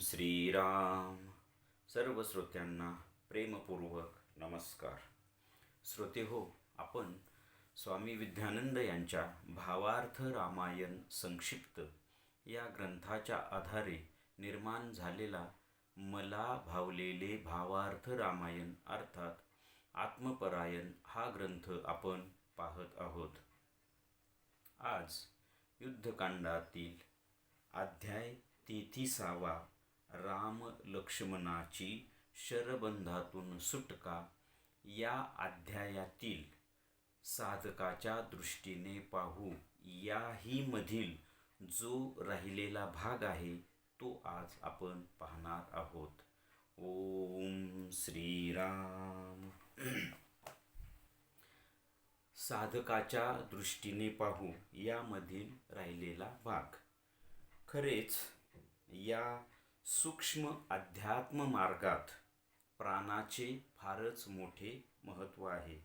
श्रीराम. सर्व श्रोत्यांना प्रेमपूर्वक नमस्कार. श्रोते हो, आपण स्वामी विद्यानंद यांच्या भावार्थ रामायण संक्षिप्त या ग्रंथाच्या आधारे निर्माण झालेला मला भावलेले भावार्थ रामायण अर्थात आत्मपरायण हा ग्रंथ आपण पाहत आहोत. आज युद्धकांडातील अध्याय 33वा राम लक्ष्मणाची शरबंधातून सुटका या अध्यायातील साधकाच्या दृष्टीने पाहू. याही मधील जो राहिलेला भाग आहे तो आज आपण पाहणार आहोत. ओम श्रीराम. साधकाच्या दृष्टीने पाहू यामधील राहिलेला भाग. खरेच या सूक्ष्म अध्यात्म मार्गात प्राणाचे फारच मोठे महत्त्व आहे.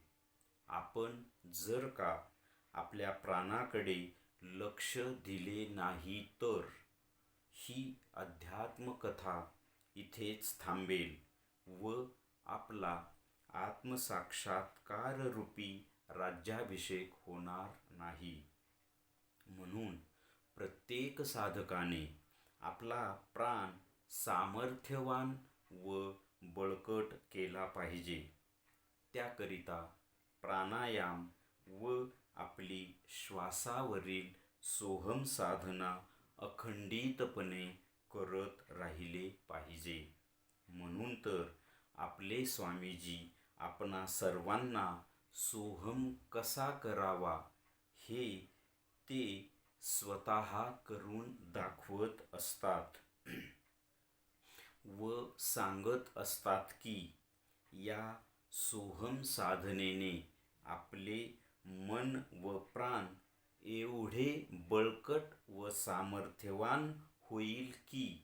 आपण जर का आपल्या प्राणाकडे लक्ष दिले नाही तर ही अध्यात्म कथा इथेच थांबेल व आपला आत्मसाक्षात्कार रूपी राज्याभिषेक होणार नाही. म्हणून प्रत्येक साधकाने आपला प्राण सामर्थ्यवान व बळकट केला पाहिजे. त्याकरिता प्राणायाम व आपली श्वासावरील सोहम साधना अखंडितपणे करत राहिले पाहिजे. म्हणून तर आपले स्वामीजी आपणा सर्वांना सोहम कसा करावा हे ते स्वतः करून दाखवत असतात व सांगत असतात की या सोहम साधनेने आपले मन व प्राण एवढे बळकट व सामर्थ्यवान होईल की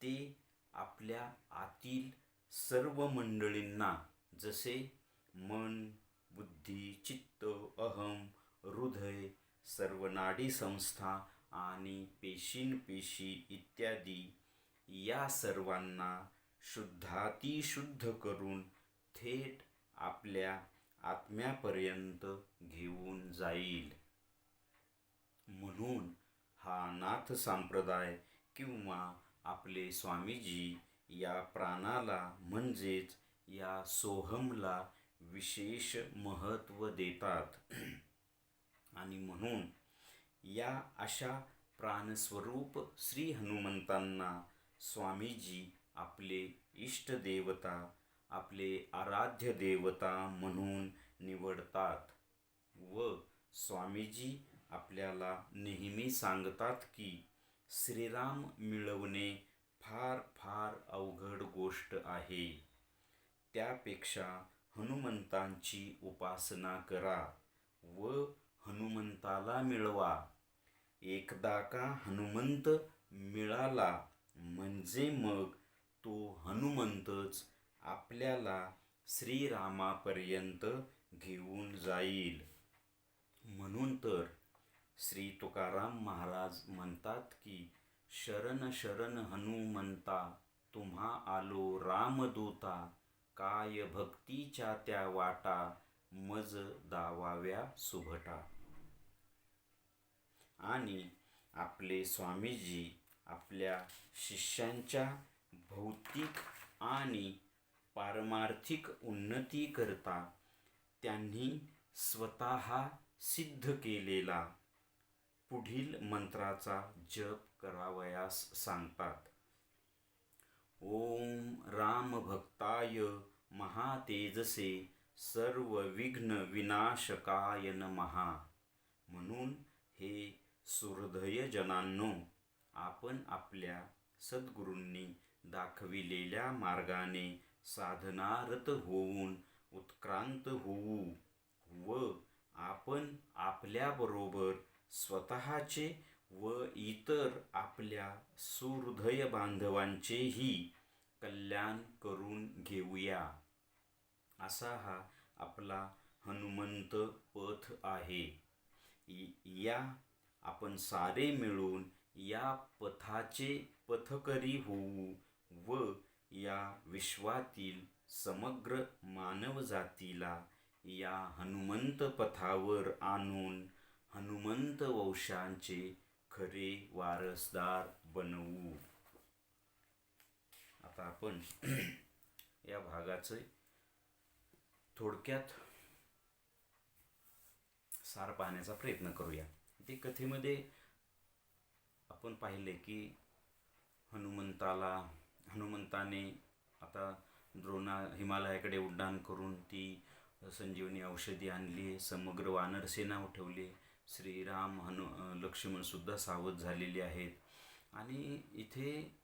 ते आपल्या आतील सर्व मंडळींना जसे मन, बुद्धी, चित्त, अहम, हृदय, सर्व नाडी संस्था आणि पेशींपेशी इत्यादी या सर्वांना शुद्धातिशुद्ध करून थेट आपल्या आत्म्यापर्यंत घेऊन जाईल. म्हणून हा नाथ संप्रदाय किंवा आपले स्वामीजी या प्राणाला म्हणजेच या सोहमला विशेष महत्त्व देतात. आणि म्हणून या अशा प्राणस्वरूप श्री हनुमंतांना स्वामीजी आपले इष्टदेवता, आपले आराध्य देवता म्हणून निवडतात. व स्वामीजी आपल्याला नेहमी सांगतात की श्रीराम मिळवणे फार फार अवघड गोष्ट आहे. त्यापेक्षा हनुमंतांची उपासना करा व हनुमंताला मिळवा. एकदा का हनुमंत मिळाला म्हणजे मग तो हनुमंतच आपल्याला श्रीरामापर्यंत घेऊन जाईल. म्हणून तर श्री तुकाराम महाराज म्हणतात की शरण शरण हनुमंता, तुम्हा आलो रामदूता, काय भक्तीच्या त्या वाटा, मज दावाव्या सुभटा. आणि आपले स्वामीजी आपल्या शिष्यांच्या भौतिक आणि पारमार्थिक उन्नतीकरता त्यांनी स्वतः सिद्ध केलेला पुढील मंत्राचा जप करावयास सांगतात. ओम राम भक्ताय महातेजसे सर्व विघ्न विनाशकाय नमः. म्हणून हे सुहृदय जनांनो, आपण आपल्या सद्गुरूंनी दाखविलेल्या मार्गाने साधनारत होऊन उत्क्रांत होऊ व आपण आपल्याबरोबर स्वतःचे व इतर आपल्या सुहृदय बांधवांचेही कल्याण करून घेऊया. असा हा आपला हनुमंत पथ आहे. या आपण सारे मिळून या पथाचे पथकरी होऊ व या विश्वातील समग्र मानवजातीला या हनुमंत पथावर आणून हनुमंत वंशाचे खरे वारसदार बनवू. आता आपण या भागाचे थोडक्यात सार पाहण्याचा प्रयत्न करूया. ते कथेमध्ये आपण पाहिले की हनुमंताने आता हिमालयाकडे उड्डाण करून ती संजीवनी औषधी आणली, समग्र वानरसेना उठवली, श्रीराम लक्ष्मण सुद्धा सावध झालेले आहेत. आणि इथे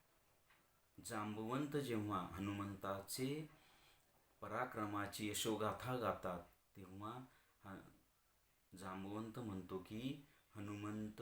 जांबवंत जेव्हा हनुमंताचे पराक्रमाची यशोगाथा गातात तेव्हा जांबवंत म्हणतो की हनुमंत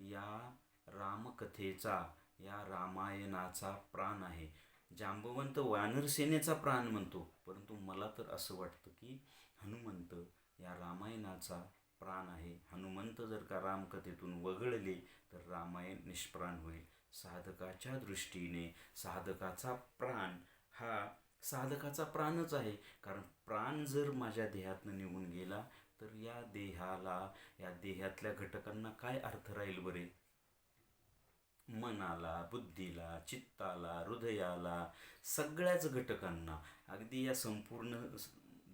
या रामकथेचा, या रामायणाचा प्राण आहे. जांबवंत वानरसेनेचा प्राण म्हणतो, परंतु मला तर असं वाटतं की हनुमंत या रामायणाचा प्राण आहे. हनुमंत जर का रामकथेतून वगळले तर रामायण निष्प्राण होईल. साधकाच्या दृष्टीने साधकाचा प्राण हा साधकाचा प्राणच आहे. कारण प्राण जर माझ्या देहातनं निघून गेला तर या देहातल्या घटकांना काय अर्थ राहील बरे? मनाला, बुद्धीला, चित्ताला, हृदयाला, सगळ्याच घटकांना, अगदी या संपूर्ण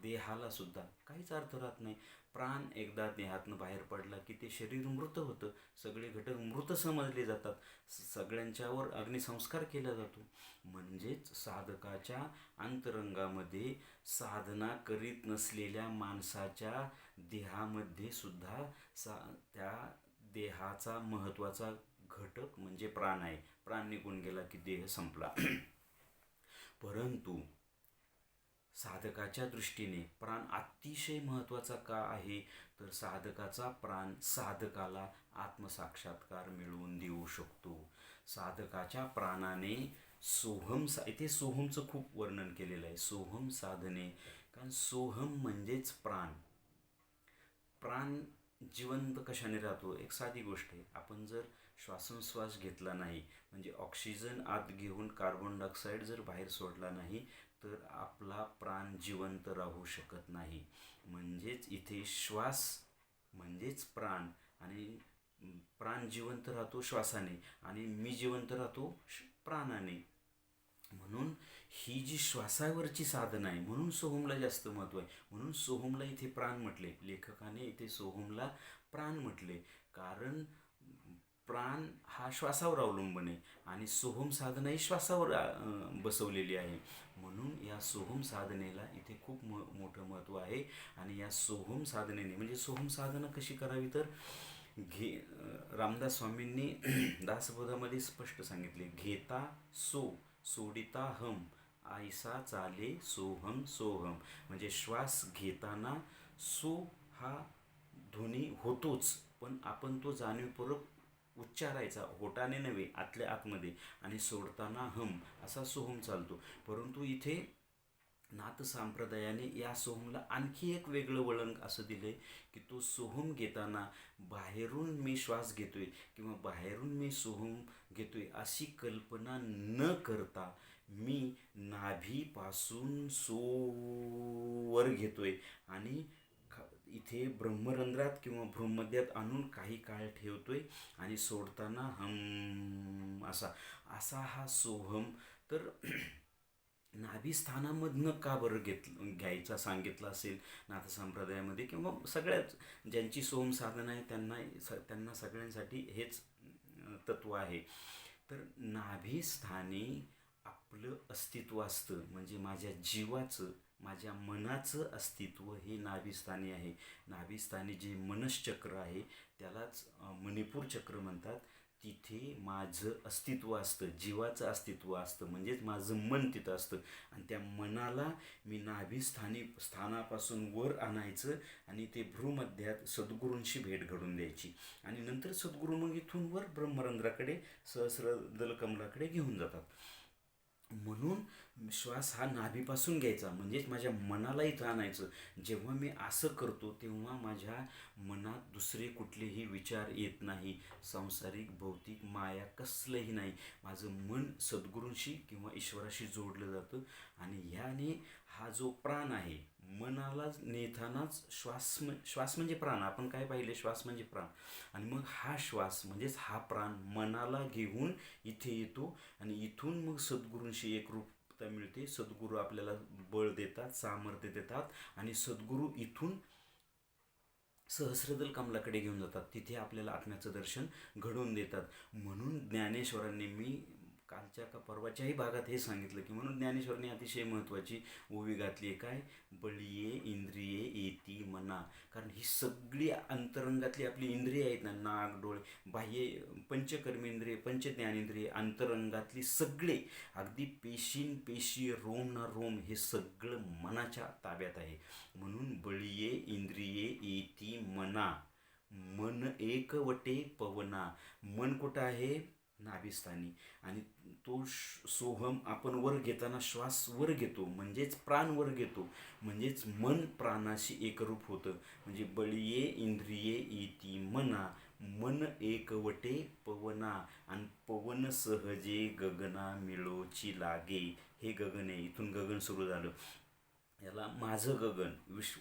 देहाला सुद्धा काहीच अर्थ राहत नाही. प्राण एकदा देहातनं बाहेर पडला की ते शरीर मृत होतं. सगळे घटक मृत समजले जातात. सगळ्यांच्यावर अग्निसंस्कार केला जातो. म्हणजेच साधकाच्या अंतरंगामध्ये साधना करीत नसलेल्या माणसाच्या देहामध्ये सुद्धा त्या देहाचा महत्त्वाचा घटक म्हणजे प्राण आहे. प्राण निघून गेला की देह संपला. परंतु साधकाच्या दृष्टीने प्राण अतिशय महत्त्वाचा का आहे? तर साधकाचा प्राण साधकाला आत्मसाक्षात्कार मिळवून देऊ शकतो. साधकाच्या प्राणाने इथे सोहमचं खूप वर्णन केलेलं आहे. सोहम साधने, कारण सोहम म्हणजेच प्राण. प्राण जिवंत कशाने राहतो? एक साधी गोष्ट आहे. आपण जर श्वासोच्छ्वास घेतला नाही, म्हणजे ऑक्सिजन आत घेऊन कार्बन डायऑक्साईड जर बाहेर सोडला नाही तर आपला प्राण जिवंत राहू शकत नाही. म्हणजेच इथे श्वास म्हणजेच प्राण, आणि प्राण जिवंत राहतो श्वासाने आणि मी जिवंत राहतो प्राणाने. म्हणून ही जी श्वासावरची साधना आहे, म्हणून सोहमला जास्त महत्त्व आहे. म्हणून सोहमला इथे प्राण म्हटले. लेखकाने इथे सोहमला प्राण म्हटले, कारण प्राण हा श्वासावर अवलंबून आहे आणि सोहम साधना ही श्वासावर बसवलेली आहे. म्हणून या सोहम साधनेला इथे खूप मोठं महत्त्व आहे. आणि या सोहम साधनेने, म्हणजे सोहम साधना कशी करावी तर रामदास स्वामींनी दासबोधामध्ये स्पष्ट सांगितले, घेता सो सोडिता हम आयसा चाले सोहम सोहम. म्हणजे श्वास घेताना सो हा ध्वनी होतोच, पण आपण तो जाणीवपूर्वक उच्चारायचा, होटाने नव्हे, आतल्या आतमध्ये, आणि सोडताना हम असा सोहम चालतो. परंतु इथे नाथ संप्रदायाने या सोहमला आणखी एक वेगळं वळण असं दिलं आहे की तो सोहम घेताना बाहेरून मी श्वास घेतोय किंवा बाहेरून मी सोहम घेतोय अशी कल्पना न करता मी नाभीपासून सोवर घेतोय आणि इथे ब्रह्मरंध्रात किंवा भ्रूमध्यात आणून काही काळ ठेवतोय आणि सोडताना हम असा हा सोहम. तर नाभिस्थानामधनं का बरं घ्यायचा सांगितलं असेल नाथ संप्रदायामध्ये, किंवा सगळ्याच ज्यांची सोहम साधना आहे त्यांना सगळ्यांसाठी हेच तत्त्व आहे. तर नाभिस्थानी आपलं अस्तित्व असतं, म्हणजे माझ्या जीवाचं, माझ्या मनाचं अस्तित्व हे नाभिस्थानी आहे. नाभिस्थानी जे मनश्चक्र आहे त्यालाच मणिपूर चक्र म्हणतात. तिथे माझं अस्तित्व असतं, जीवाचं अस्तित्व असतं, म्हणजेच माझं मन तिथं असतं. आणि त्या मनाला मी स्थानापासून वर आणायचं आणि ते भ्रूमध्यात सद्गुरूंशी भेट घडून द्यायची. आणि नंतर सद्गुरू मग इथून वर ब्रह्मरंध्राकडे, सहस्रदल कमलाकडे घेऊन जातात. म्हणून श्वास हा नाभीपासून घ्यायचा, म्हणजेच माझ्या मनाला इथं आणायचं. जेव्हा मी असं करतो तेव्हा माझ्या मनात दुसरे कुठलेही विचार येत नाही, सांसारिक भौतिक माया कसलंही नाही. माझं मन सद्गुरूंशी किंवा ईश्वराशी जोडलं जातं. आणि ह्याने हा जो प्राण आहे, मनाला नेतानाच श्वास म्हणजे प्राण, आपण काय पाहिले, श्वास म्हणजे प्राण. आणि मग हा श्वास म्हणजेच हा प्राण मनाला घेऊन इथे येतो. आणि इथून मग सद्गुरूंशी एकरूपता मिळते. सद्गुरू आपल्याला बळ देतात, सामर्थ्य देतात. आणि सद्गुरू इथून सहस्रदल कमलाकडे घेऊन जातात, तिथे आपल्याला आत्म्याचं दर्शन घडवून देतात. म्हणून ज्ञानेश्वरांनी, मी कालच्या का परवाच्याही भागात हे सांगितलं की म्हणून ज्ञानेश्वरांनी अतिशय महत्त्वाची ओवी घातली आहे. काय? बळीये इंद्रिये येती मना. कारण ही सगळी अंतरंगातली आपली इंद्रिय आहेत ना, नाक, डोळे, बाह्य पंचकर्मेंद्रिय, पंचज्ञानेंद्रिय, अंतरंगातली सगळे, अगदी पेशी, रोम ना रोम, हे सगळं मनाच्या ताब्यात आहे. म्हणून बळीये इंद्रिये येती मना, मन एकवटे पवना. मन कुठं आहे? नाभिस्थानी. आणि तो सोहम आपण वर घेताना श्वास वर घेतो, म्हणजेच प्राण वर घेतो, म्हणजेच मन प्राणाशी एकरूप होतं. म्हणजे बळीये इंद्रिये येती मना, मन एकवटे पवना. आणि पवन सहजे गगना मिळोची लागे. हे गगन आहे, इथून गगन सुरू झालं. याला माझं गगन,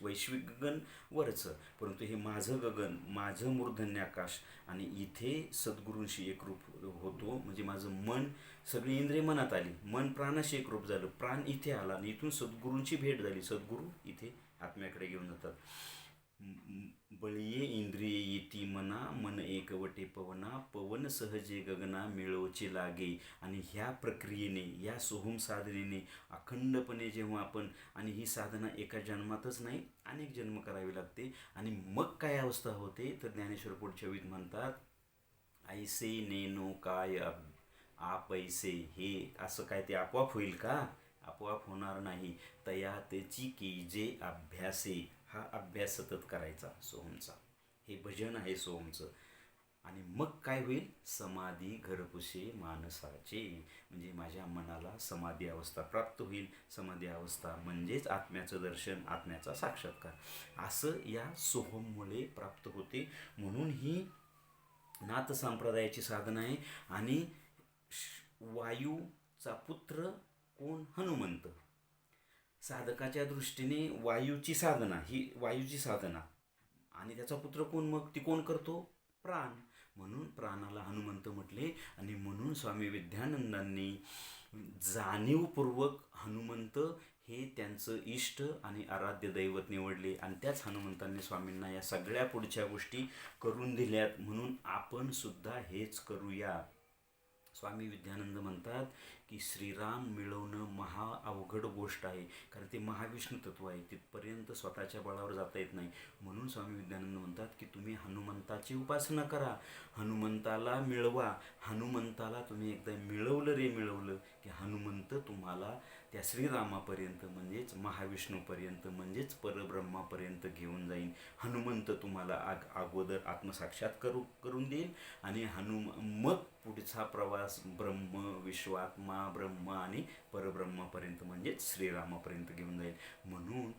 वैश्विक गगन वरचं, परंतु हे माझं गगन, माझं मूर्धन्याकाश. आणि इथे सद्गुरूंशी एकरूप होतो, म्हणजे माझं मन, सगळी इंद्रिय मनात आली, मन प्राणाशी एकरूप झालं, प्राण इथे आला, आणि इथून सद्गुरूंची भेट झाली, सद्गुरू इथे आत्म्याकडे घेऊन जातात. बळीये इंद्रिये येती मना, मन एकवटे पवना, पवन सहजे गगना मिळोचे लागे. आणि ह्या प्रक्रियेने, या सोहम साधनेने अखंडपणे जेव्हा आपण, आणि ही साधना एका जन्मातच नाही, अनेक जन्म करावी लागते. आणि मग काय अवस्था होते, तर ज्ञानेश्वर पुढच्या वेळी म्हणतात, ऐसे नेनो काय आपैसे. हे असं काय ते आपोआप होईल का? आपोआप होणार नाही. तया त्याची की जे अभ्यासे. हा अभ्यास सतत करायचा सोहमचा, हे भजन आहे सोहमचं. आणि मग काय होईल? समाधी घरपुसे मानसाचे. म्हणजे माझ्या मनाला समाधी अवस्था प्राप्त होईल. समाधी अवस्था म्हणजेच आत्म्याचं दर्शन, आत्म्याचा साक्षात्कार, असं या सोहममुळे प्राप्त होते. म्हणून ही नाथ संप्रदायाची साधना आहे. आणि वायूचा पुत्र कोण? हनुमंत. साधकाच्या दृष्टीने वायूची साधना, ही वायूची साधना, आणि त्याचा पुत्र कोण? मग ती कोण करतो? प्राण. म्हणून प्राणाला हनुमंत म्हटले. आणि म्हणून स्वामी विद्यानंदांनी जाणीवपूर्वक हनुमंत हे त्यांचं इष्ट आणि आराध्य दैवत निवडले. आणि त्याच हनुमंतांनी स्वामींना या सगळ्या पुढच्या गोष्टी करून दिल्यात. म्हणून आपण सुद्धा हेच करूया. स्वामी विद्यानंद म्हणतात की श्रीराम मिळवणं महा अवघड गोष्ट आहे, कारण ते महाविष्णू तत्व आहे, तिथपर्यंत स्वतःच्या बळावर जाता येत नाही. म्हणून स्वामी विद्यानंद म्हणतात की तुम्ही हनुमंताची उपासना करा, हनुमंताला मिळवा. हनुमंताला तुम्ही एकदा मिळवलं की हनुमंत तुम्हाला त्या श्रीरामापर्यंत, म्हणजेच महाविष्णूपर्यंत, म्हणजेच परब्रह्मापर्यंत घेऊन जाईल. हनुमंत तुम्हाला अगोदर आत्मसाक्षात करून देईल. आणि मग पुढचा प्रवास ब्रह्म, विश्वात्मा, ब्रह्म आणि परब्रह्मापर्यंत, म्हणजेच श्रीरामापर्यंत घेऊन जाईल. म्हणून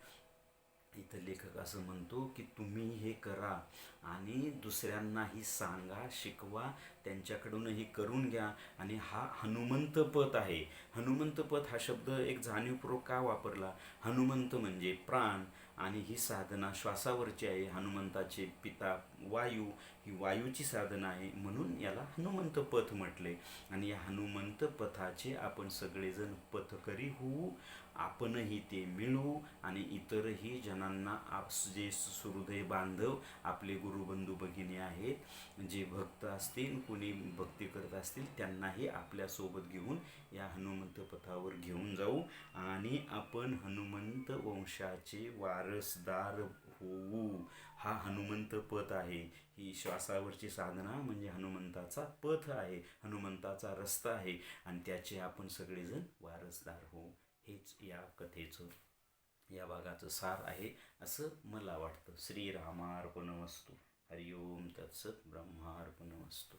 इथं लेखक असं म्हणतो की तुम्ही हे करा आणि दुसऱ्यांनाही सांगा, शिकवा, त्यांच्याकडूनही करून घ्या. आणि हा हनुमंत पथ आहे. हनुमंत पथ हा शब्द एक जाणीवपूर्वक का वापरला? हनुमंत म्हणजे प्राण, आणि ही साधना श्वासावरची आहे. हनुमंताचे पिता वायू, ही वायूची साधना आहे, म्हणून याला हनुमंत पथ म्हटले. आणि या हनुमंत पथाचे आपण सगळेजण पथकरी होऊ, आपणही ते मिळवू. आणि इतरही जनांना, जे सुहृदय बांधव आपले गुरुबंधू भगिनी आहेत, जे भक्त असतील, कोणी भक्ती करत असतील, त्यांनाही आपल्यासोबत घेऊन या हनुमंत पथावर घेऊन जाऊ. आणि आपण हनुमंत वंशाचे वारसदार होऊ. हा हनुमंत पथ आहे. ही श्वासावरची साधना म्हणजे हनुमंताचा पथ आहे, हनुमंताचा रस्ता आहे, आणि त्याचे आपण सगळेजण वारसदार होऊ. हेच या कथेचं, या भागाचं सार आहे असं मला वाटतं. श्रीरामार्पणमस्तु. हरिओम तत्सत. ब्रह्मार्पणमस्तु.